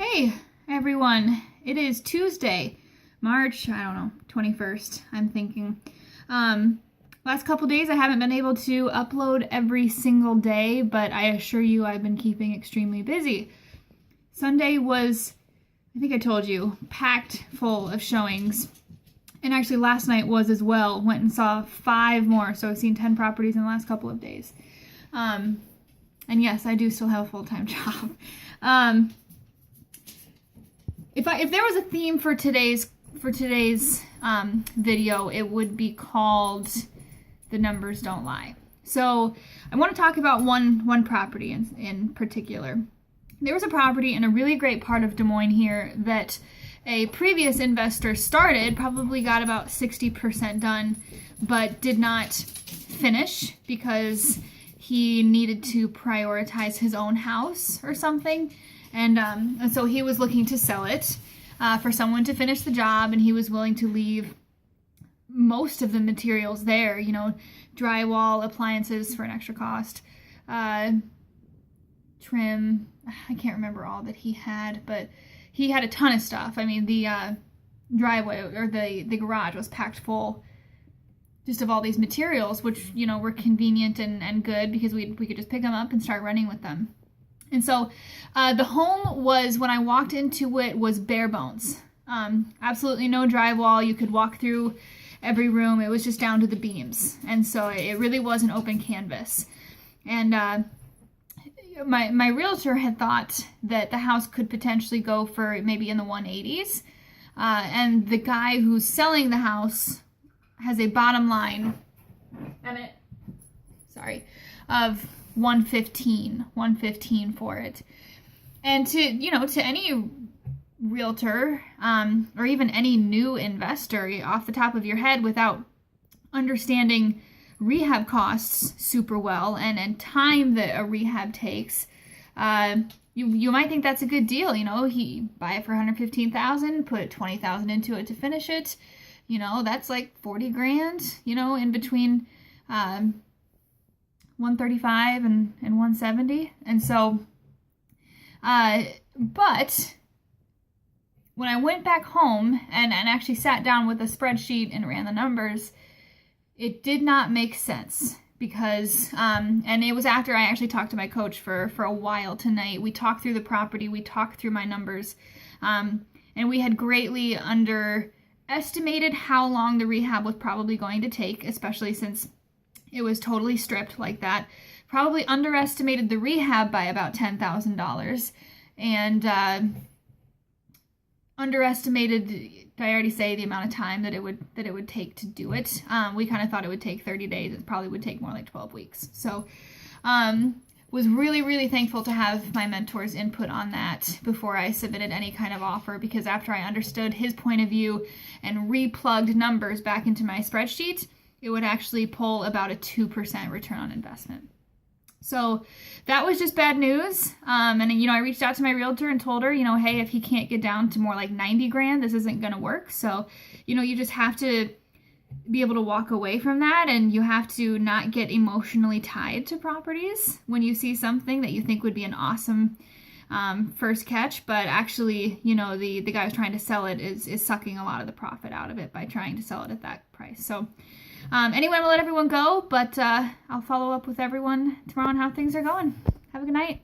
Hey everyone, it is Tuesday, March, 21st, I'm thinking. Last couple days I haven't been able to upload every single day, but I assure you I've been keeping extremely busy. Sunday was, I think I told you, packed full of showings. And actually last night was as well. Went and saw 5 more, so I've seen 10 properties in the last couple of days. And yes, I do still have a full-time job. If there was a theme for today's video, it would be called "The Numbers Don't Lie." So I want to talk about one property in particular. There was a property in a really great part of Des Moines here that a previous investor started, probably got about 60% done, but did not finish because he needed to prioritize his own house or something. And so he was looking to sell it for someone to finish the job, and he was willing to leave most of the materials there, drywall, appliances for an extra cost, trim. I can't remember all that he had, but he had a ton of stuff. I mean, the driveway or the garage was packed full just of all these materials, which, were convenient and good because we could just pick them up and start running with them. And so the home was, when I walked into it, was bare bones. Absolutely no drywall. You could walk through every room. It was just down to the beams. And so it really was an open canvas. And my realtor had thought that the house could potentially go for maybe in the 180s. And the guy who's selling the house has a bottom line of 115 for it. And to any realtor or even any new investor, off the top of your head, without understanding rehab costs super well and time that a rehab takes, you might think that's a good deal. He buy it for $115,000, put $20,000 into it to finish it. That's like $40,000, in between 135 and 170. And so, but when I went back home and actually sat down with a spreadsheet and ran the numbers, it did not make sense because, and it was after I actually talked to my coach for a while tonight. We talked through the property, we talked through my numbers, and we had greatly underestimated how long the rehab was probably going to take, especially since it was totally stripped like that. Probably underestimated the rehab by about $10,000, and underestimated, did I already say the amount of time that it would take to do it? We kind of thought it would take 30 days. It probably would take more like 12 weeks. So was really, really thankful to have my mentor's input on that before I submitted any kind of offer, because after I understood his point of view and replugged numbers back into my spreadsheet, it would actually pull about a 2% return on investment. So that was just bad news. And I reached out to my realtor and told her, hey, if he can't get down to more like 90 grand, this isn't going to work. So, you just have to be able to walk away from that, and you have to not get emotionally tied to properties when you see something that you think would be an awesome first catch, but actually, the guy who's trying to sell it is sucking a lot of the profit out of it by trying to sell it at that price. So anyway, I'm gonna let everyone go, but I'll follow up with everyone tomorrow on how things are going. Have a good night.